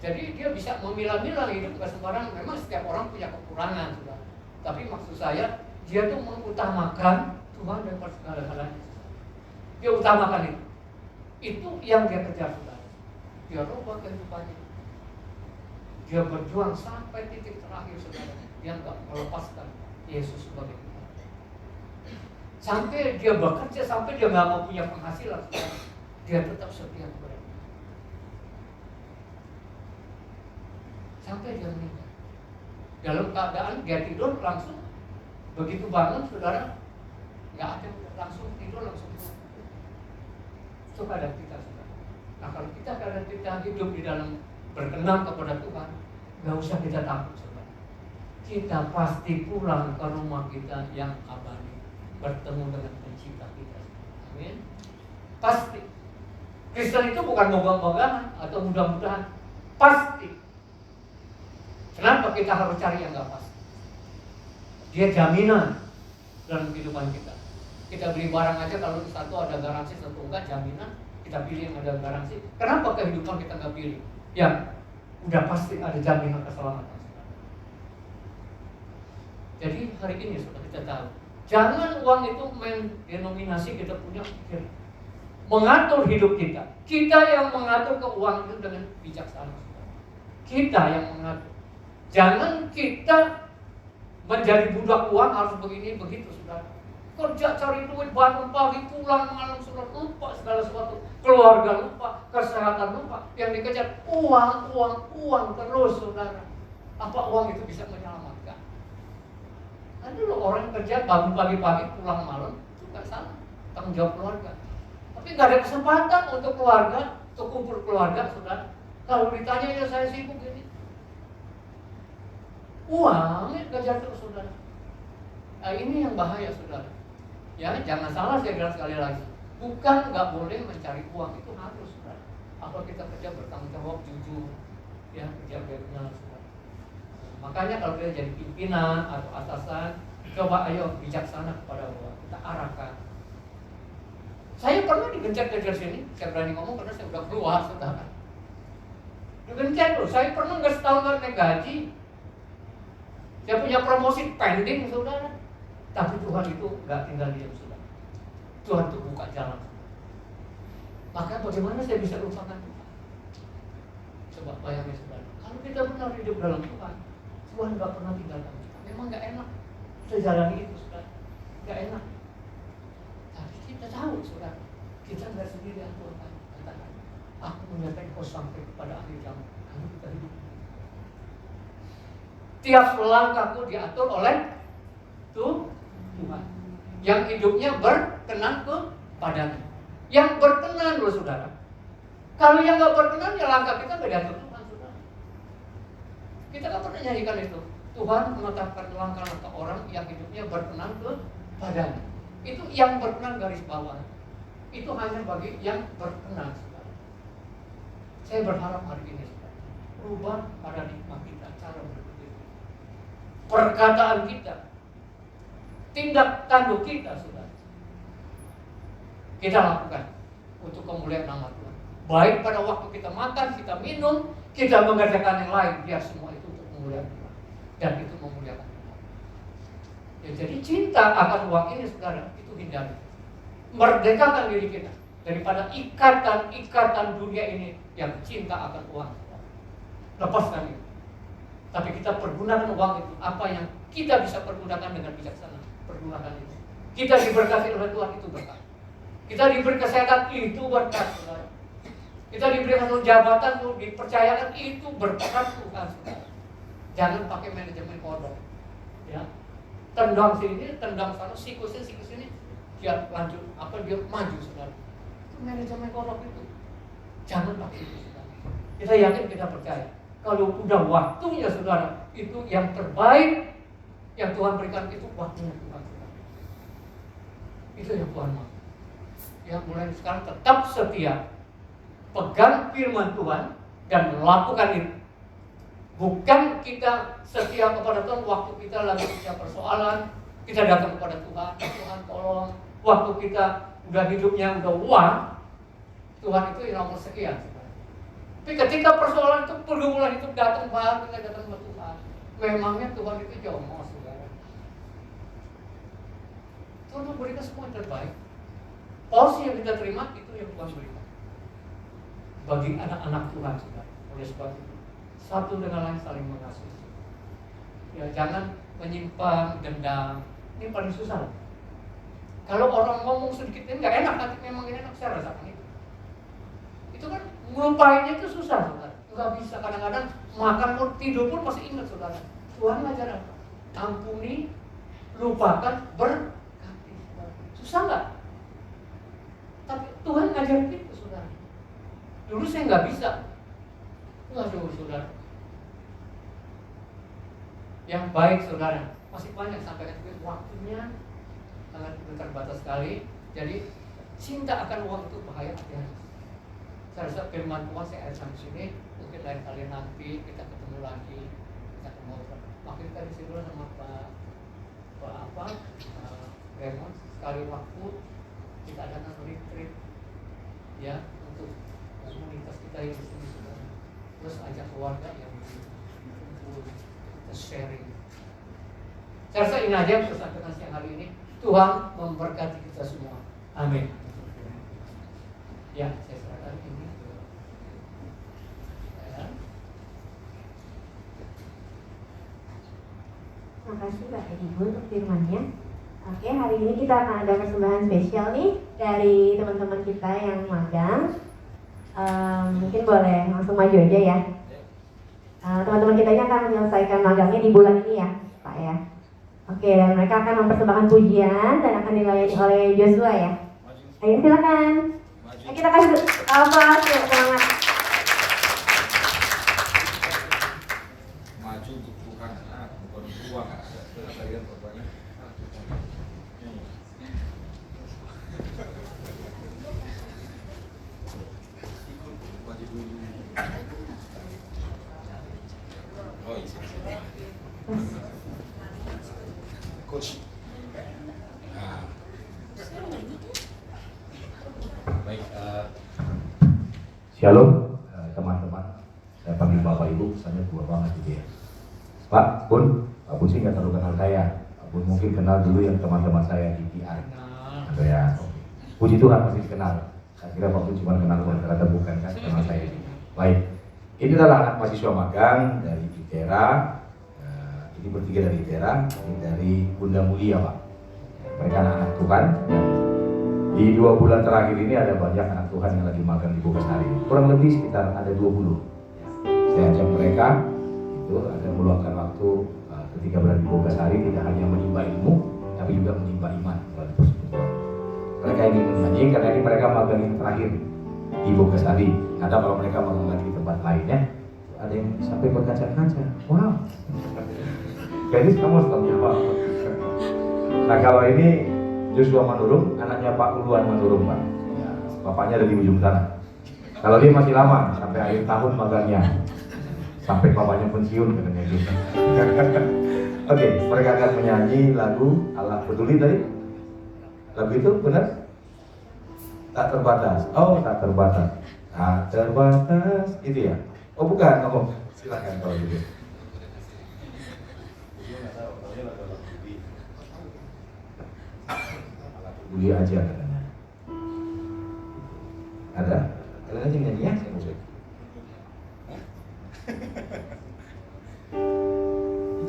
Jadi dia bisa memilah-milah hidup ke sembarang. Memang setiap orang punya kekurangan, saudara. Tapi maksud saya, dia tuh mengutamakan Tuhan daripada segala-galanya. Dia utamakan itu. Itu yang dia kejar, saudara. Dia rubah kehidupannya. Dia berjuang sampai titik terakhir, saudara. Dia nggak melepaskan Yesus sebagai Tuhan. Sampai dia bekerja, sampai dia nggak mau punya penghasilan, saudara. Dia tetap setia kepada Tuhan. Sampai dia meninggal. Dalam keadaan dia tidur langsung, begitu bangun, saudara, nggak ada, langsung tidur, langsung tidur. Itu keadaan kita, saudara. Nah kalau kita hidup di dalam berkenan kepada Tuhan, nggak usah kita takut, saudara. Kita pasti pulang ke rumah kita yang abadi, bertemu dengan pencipta kita. Amin. Pasti. Kristen itu bukan moga-mogaan atau mudah-mudahan, pasti. Kenapa kita harus cari yang nggak pasti? Dia jaminan dalam kehidupan kita. Kita beli barang aja kalau satu ada garansi, satu enggak, jaminan. Kita pilih yang ada garansi. Kenapa kehidupan kita nggak pilih? Ya, udah pasti ada jaminan keselamatan. Jadi hari ini sudah kita tahu, jangan uang itu mendenominasi kita punya pikir. Mengatur hidup kita. Kita yang mengatur keuangan itu dengan bijaksana. Kita yang mengatur. Jangan kita menjadi budak uang harus begini begitu, saudara. Kerja cari duit, bangun pagi, pulang malam, saudara, lupa segala sesuatu. Keluarga lupa, kesehatan lupa. Yang dikejar uang terus, saudara. Apa uang itu bisa menyelamatkan? Ada loh orang kerja bangun pagi-pagi, pulang malam, itu nggak salah. Tanggung jawab keluarga. Tapi nggak ada kesempatan untuk keluarga, untuk kumpul keluarga, saudara. Kalau ditanya ya saya sibuk ini. Uang kejar terus, saudara. Nah, ini yang bahaya, saudara. Ya, jangan salah saya bilang sekali lagi. Bukan nggak boleh mencari uang, itu harus, saudara. Apa kita kerja bertanggung jawab, jujur, ya kerja benar, saudara. Makanya kalau kita jadi pimpinan atau atasan, coba ayo bijaksana kepada Allah. Kita arahkan. Saya pernah digencet-gencet sini. Saya berani ngomong karena saya udah keluar, saudara. Digencet loh. Saya pernah nggak setahun nggak naik gaji. Saya punya promosi pending, saudara. Tapi Tuhan itu nggak tinggal diam, saudara. Tuhan itu buka jalan. Maka bagaimana saya bisa lupakan Tuhan? Coba bayangin, saudara. Kalau kita benar hidup dalam Tuhan, Tuhan nggak pernah tinggalkan kita. Memang nggak enak. Saya jalani itu, saudara. Nggak enak. Tapi kita tahu, saudara. Kita nggak sendirian, Tuhan katakan. Aku menyertai kau sampai kepada akhir zaman. Kalau kita hidup. Tiap langkahku diatur oleh Tuhan yang hidupnya berkenan kepadanya, yang berkenan loh, saudara. Kalau yang nggak berkenan ya langkah kita nggak diatur Tuhan, saudara. Kita kan pernah nyanyikan itu. Tuhan menetapkan langkah-langkah orang yang hidupnya berkenan kepadanya. Itu yang berkenan garis bawah. Itu hanya bagi yang berkenan, saudara. Saya berharap hari ini, saudara, rubah paradigma kita, cara berpikir, perkataan kita, tindak tanduk kita, saudara, kita lakukan untuk kemuliaan nama Tuhan. Baik pada waktu kita makan, kita minum, kita mengerjakan yang lain, biar semua itu untuk kemuliaan Tuhan. Dan itu memuliakan Tuhan. Ya, jadi cinta akan uang ini, saudara, itu hindari. Merdekakan diri kita daripada ikatan dunia ini yang cinta akan uang. Lepaskan itu. Tapi kita pergunakan uang itu, apa yang kita bisa pergunakan dengan bijaksana, pergunakan itu. Kita diberkati oleh Tuhan, itu berkat. Kita diberi kesehatan, itu berkat, saudara. Kita diberikan jabatan, dipercayakan, itu berkat Tuhan, saudara. Jangan pakai manajemen kodok, ya. Tendang sini, tendang sana, sikus sini, dia lanjut, dia maju, saudara. Itu manajemen kodok itu. Jangan pakai itu, saudara. Kita yakin, kita percaya. Kalau udah waktunya, saudara, itu yang terbaik yang Tuhan berikan, itu waktunya Tuhan, saudara. Itu yang Tuhan mau. Yang mulai sekarang tetap setia, pegang firman Tuhan dan melakukan itu. Bukan kita setia kepada Tuhan waktu kita lagi punya persoalan, kita datang kepada Tuhan, Tuhan tolong. Waktu kita udah hidupnya udah wah, Tuhan itu yang nomor sekian. Tapi ketika persoalan itu, pergumulan itu datang, baru kita datang ke Tuhan. Memangnya Tuhan itu jomos, saudara. Tuhan memberikan semua yang terbaik. Porsi yang kita terima itu yang Tuhan berikan bagi anak-anak Tuhan, saudara. Oleh sebab itu, satu dengan lain saling mengasihi. Ya, jangan menyimpan dendam. Ini paling susah. Kalau orang ngomong sedikit ini nggak enak, nanti memang enak, saya rasakan itu. Itu kan ngelupainnya itu susah, saudara. Nggak bisa, kadang-kadang makan pun, tidur pun masih ingat, saudara. Tuhan ngajar apa? Ampuni, lupakan, berkati. Susah nggak? Tapi Tuhan ngajar itu, saudara. Dulu saya nggak bisa. Waduh, saudara. Yang baik, saudara, masih banyak sampai waktunya sangat terbatas sekali. Jadi cinta akan uang itu bahaya, ya. Saya rasa firman Tuhan saya akan di sini. Mungkin lain kali nanti kita ketemu lagi, kita ngobrol. Makin tadi dulu sama Pak Raymond, sekali waktu kita adakan retreat, ya, untuk komunitas kita yang di sini, saudara. Terus ajak keluarga yang kumpul, kita sharing. Saya rasa ini aja yang saya sampaikan siang hari ini. Tuhan memberkati kita semua. Amin. Ya, saya serahkan ini. Terima kasih Mbak Ibu untuk firman-Nya. Oke, hari ini kita akan ada persembahan spesial nih dari teman-teman kita yang magang. Mungkin boleh langsung maju aja ya. Teman-teman kita ini akan menyelesaikan magangnya di bulan ini ya, Pak ya. Oke, dan mereka akan mempersembahkan pujian dan akan dilayani oleh Joshua ya. Ayo silakan. Kita kasih apa? Semangat. Maju untuk Tuhan, bukan uang. Kalian bapaknya. Maju dulu. Oh iya. Coach. Nah. Baik. Shalom teman-teman. Saya panggil Bapak Ibu, kesannya tua banget gitu ya. Pak Bun sih nggak terlalu kenal saya. Pak Bun mungkin kenal dulu yang teman-teman saya di PR. Ada ya. Puji Tuhan masih dikenal. Saya kira Pak Bun cuma kenal Tuhan, ternyata bukan kan kenal saya. Baik. Ini adalah anak mahasiswa magang dari ITERA. Ini bertiga dari ITERA, ini dari Bunda Mulia Pak. Mereka anak-anak Tuhan. Di 2 bulan terakhir ini ada banyak anak Tuhan yang lagi magang di Bogasari. Kurang lebih sekitar ada 20. Saya ajak mereka itu ada meluangkan waktu ketika berada di Bogasari, tidak hanya menimba ilmu, tapi juga menimba iman melalui persekutuan. Mereka ingin menyanyi karena ini mereka magang yang terakhir di Bogasari. Ada kalau mereka magang lagi di tempat lainnya, ada yang sampai berkaca-kaca. Wow. Kayaknya kamu harus tahu apa. Nah kalau ini Joshua Manurung, anaknya Pak Uluan Manurung Pak. Ya, bapaknya ada di ujung sana. Kalau dia masih lama, sampai akhir tahun magangnya, sampai bapaknya pensiun katanya gitu. Oke, mereka akan menyanyi lagu Allah Peduli tadi. Lagu itu benar? Tak terbatas. Oh, tak terbatas. Tak terbatas, itu ya? Oh, bukan. Oh, silakan kalau gitu. Peduli aja katanya. Ada? Kalian aja nyanyi ya, saya musik.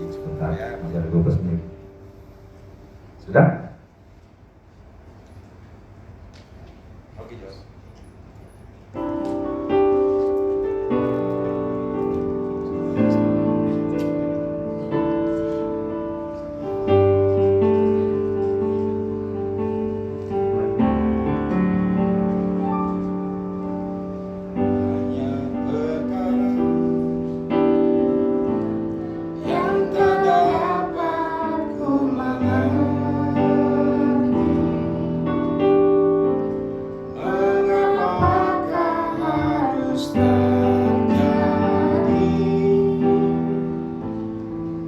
Sebentar, masih ada 12 menit. Sudah? Oke, Jos. Hanya perkara yang tak dapat ku mengerti. Mengapakah harus terjadi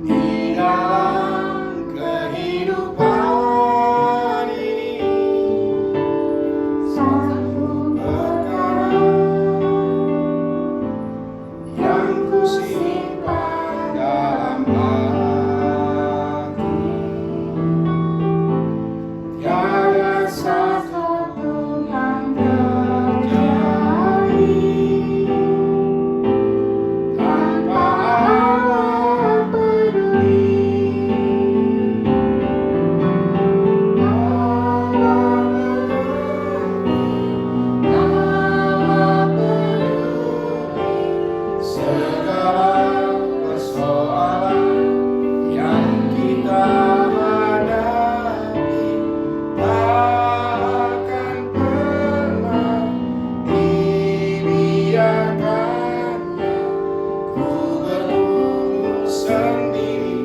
di dalam kehidupan ini? Satu perkara yang ku simpan dalam hati, tiada satu pun yang terjadi tanpa Allah peduli. Allah peduli segala persoalan yang kita hadapi, takkan pernah dibiarkannya ku bergumul sendiri,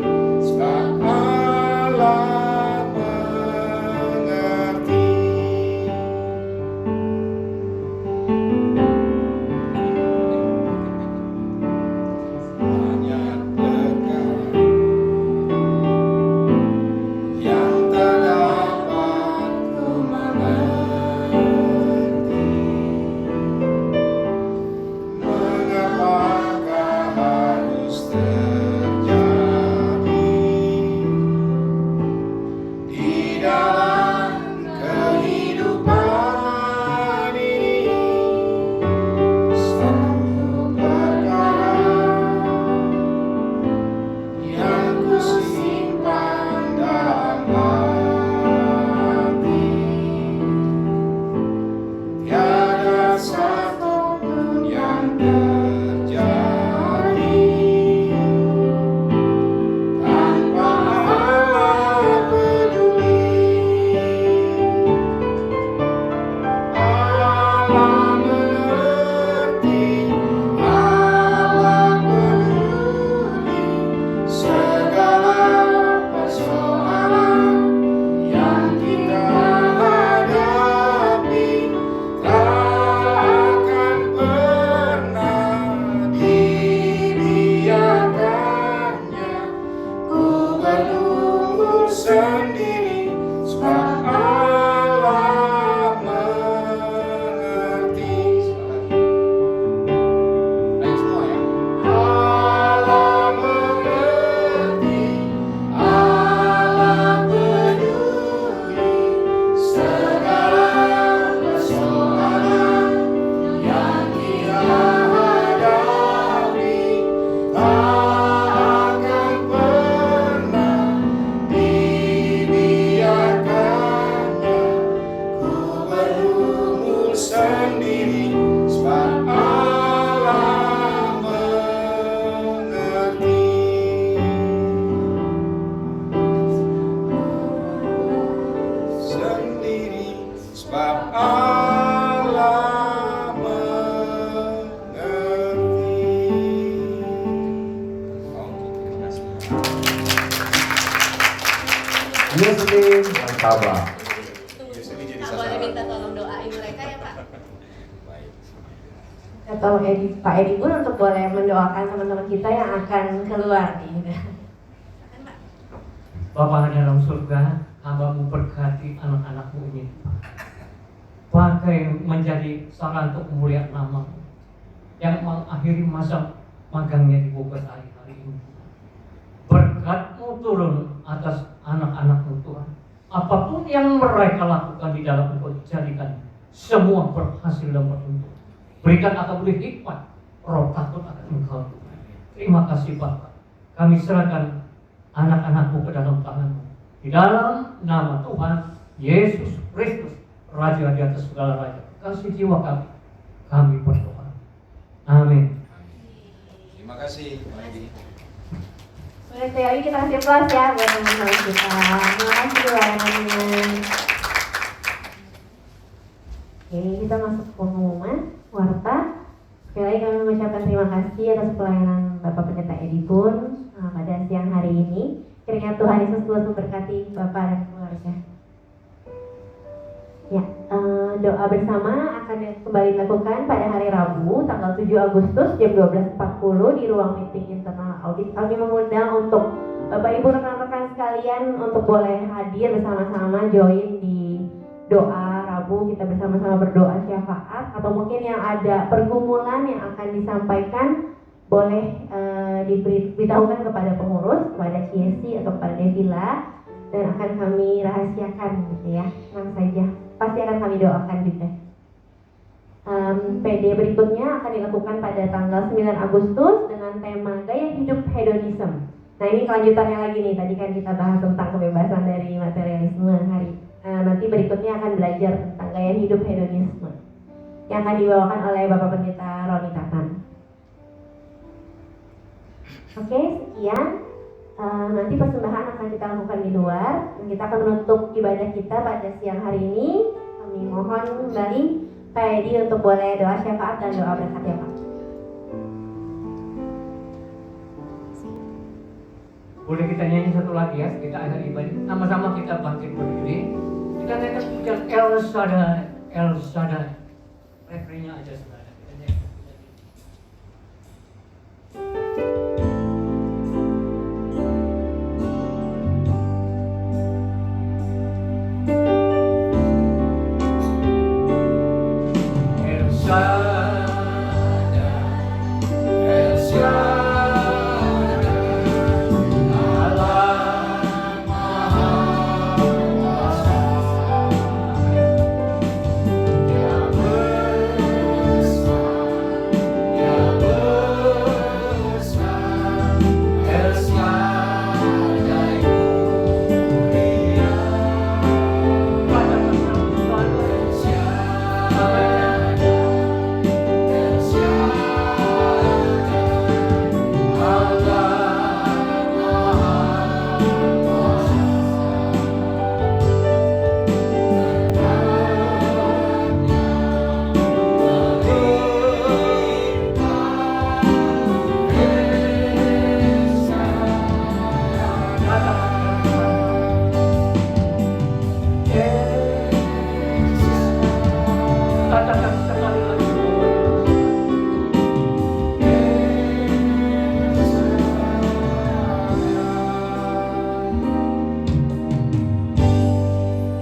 sebab Allah mengerti. Hanya perkara yang tak dapat ku mengerti. Mengapakah harus terjadi di dalam kehidupan ini? Satu perkara yang ku simpan dalam hati, tiada satu pun yang terjadi tanpa Allah peduli. Allah mengerti, Allah peduli segala persoalan yang kita hadapi, takkan pernah dibiarkannya ku bergumul sendiri, sebab Allah mengerti. Ayo semua ya. Allah mengerti, Allah peduli segala persoalan yang kita hadapi, takkan pernah dibiarkannya ku bergumul sendiri, sebab Allah mengerti. Sendiri, sebab Allah mengerti. Iya, Senin, yang sabar. Boleh minta tolong doain mereka ya Pak? Atau Pak Edi pun untuk boleh mendoakan teman-teman kita yang akan keluar nih. Bapa dalam surga, hamba-Mu berkati anak-anak-Mu ini. Pakai menjadi sarana untuk memuliakan nama-Mu yang mengakhiri masa magangnya di Bogor hari ini. Berkat-Mu turun atas anak-anak-Mu Tuhan. Apapun yang mereka lakukan di dalam Engkau jadikan semua berhasil dan beruntung. Berikan atau beri hikmat, roh takut akan Engkau Tuhan. Terima kasih Bapa. Kami serahkan anak-anak-Mu ke dalam tangan-Mu. Di dalam nama Tuhan Yesus Kristus, Raja di atas segala raja. Kasih jiwa kami berdoa. Amin. Terima kasih, Pak Edi. Boleh sekali kita kasih plus ya buat teman-teman kita. Terima kasih pelayanannya. Oke, kita masuk ke pengumuman warta. Sekali lagi kami mengucapkan terima kasih atas pelayanan Bapak Pendeta Edi pun pada siang hari ini. Kiranya Tuhan Yesus terus memberkati Bapak dan keluarga. Ya, doa bersama akan kembali dilakukan pada hari Rabu tanggal 7 Agustus jam 12.40 di ruang meeting internal audit. Kami mengundang untuk Bapak Ibu rekan-rekan sekalian untuk boleh hadir bersama-sama join di doa Rabu. Kita bersama-sama berdoa syafaat, atau mungkin yang ada pergumulan yang akan disampaikan boleh diberitahukan kepada pengurus, kepada CSC atau kepada Devila, dan akan kami rahasiakan gitu ya. Tenang saja, pasti akan kami doakan juga. PD berikutnya akan dilakukan pada tanggal 9 Agustus dengan tema gaya hidup hedonism. Nah, ini kelanjutannya lagi nih, tadi kan kita bahas tentang kebebasan dari materialisme hari. Nanti berikutnya akan belajar tentang gaya hidup hedonisme yang akan dibawakan oleh Bapak Pendeta Roni Tatan. Oke, sekian. Nanti persembahan akan kita lakukan di luar, dan kita akan menutup ibadah kita pada siang hari ini. Kami mohon kembali Pak Edi untuk boleh doa syafaat dan doa berkat ya Pak. Boleh kita nyanyi satu lagi ya, kita akhir ibadah. Sama-sama kita bangkit berdiri. Kita nyanyikan pujian El Shaddai, El Shaddai. Refrenya aja saudara. Kita nyanyikan.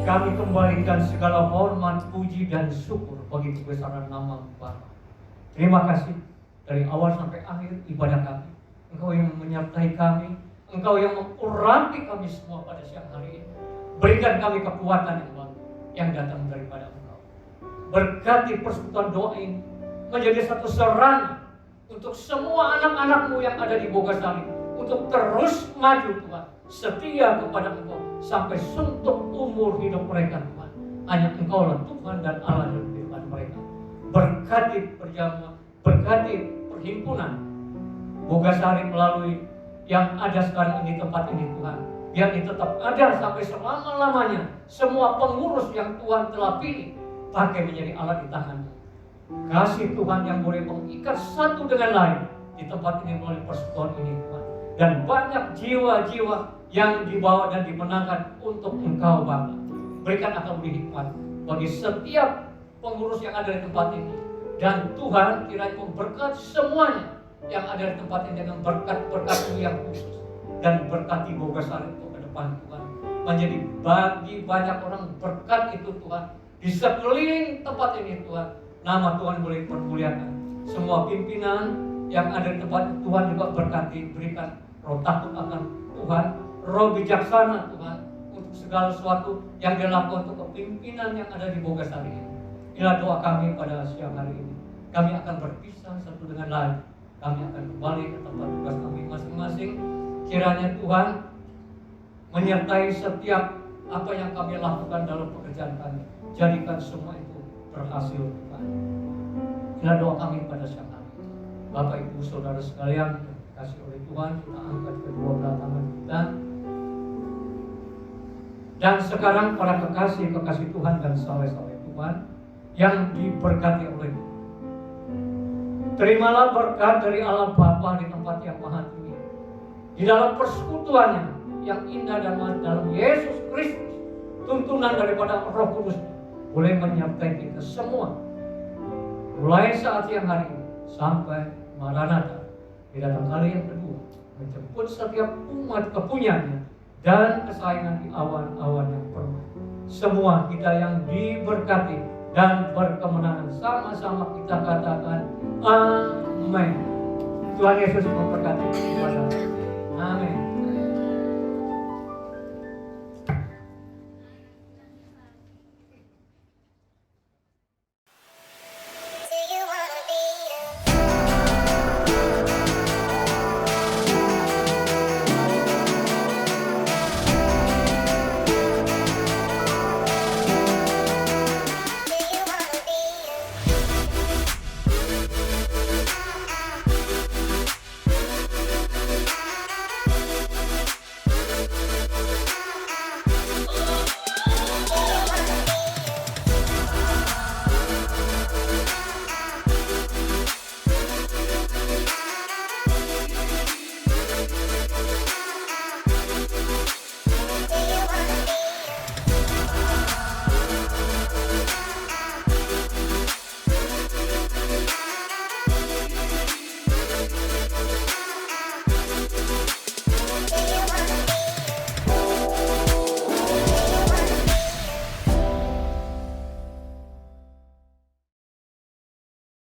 Kami kembalikan segala hormat, puji dan syukur bagi kebesaran nama Bapa. Terima kasih dari awal sampai akhir ibadah kami. Engkau yang menyertai kami, Engkau yang mengurapi kami semua pada siang hari ini. Berikan kami kekuatan yang baru yang datang daripada Engkau. Berkati persekutuan doa ini menjadi satu sarana untuk semua anak-anak-Mu yang ada di Bogasari untuk terus maju Tuhan, setia kepada Engkau sampai suntuk umur hidup mereka Tuhan. Hanya Engkau lah Tuhan dan Allah dalam kehidupan mereka. Berkati perjamuan, berkati perhimpunan Bogasari melalui yang ada sekarang ini, tempat ini Tuhan. Biar ini tetap ada sampai selama-lamanya. Semua pengurus yang Tuhan telah pilih pakai menjadi alat di tangan-Mu. Kasih Tuhan yang boleh mengikat satu dengan lain di tempat ini melalui persekutuan ini Tuhan. Dan banyak jiwa-jiwa yang dibawa dan dimenangkan untuk Engkau Bapa. Berikan akal budi hikmat bagi setiap pengurus yang ada di tempat ini. Dan Tuhan kiranya memberkati semuanya yang ada di tempat ini dengan berkat-berkat-Mu yang khusus. Dan berkati Bogasari untuk ke depan. depan Tuhan, menjadi bagi banyak orang berkat itu Tuhan. Di sekeliling tempat ini Tuhan, nama Tuhan boleh dipermuliakan. Semua pimpinan yang ada di tempat Tuhan juga berkati, berikan roh takut akan Tuhan, roh bijaksana Tuhan untuk segala sesuatu yang dilakukan untuk kepimpinan yang ada di Bogasari ini. Inilah doa kami pada siang hari ini. Kami akan berpisah satu dengan lain. Kami akan kembali ke tempat tugas kami masing-masing. Kiranya Tuhan menyertai setiap apa yang kami lakukan dalam pekerjaan kami. Jadikan semua itu berhasil Tuhan. Inilah doa kami pada siang hari. Bapak Ibu Saudara sekalian, dikasih oleh Tuhan, kita angkat kedua belah tangan kita. Dan sekarang para kekasih Tuhan dan saleh-saleh Tuhan yang diberkati oleh Tuhan, terimalah berkat dari Allah Bapa di tempat yang maha tinggi, di dalam persekutuannya yang indah dan dalam Yesus Kristus. Tuntunan daripada Roh Kudus boleh menyertai kita semua, mulai saat yang hari ini sampai Maranatha, di datang kali yang kedua, menjemput setiap umat kepunyaannya dan kesayangan di awan-awan yang penuh. Semua kita yang diberkati dan berkemenangan, sama-sama kita katakan amin. Tuhan Yesus memberkati kita. Amin.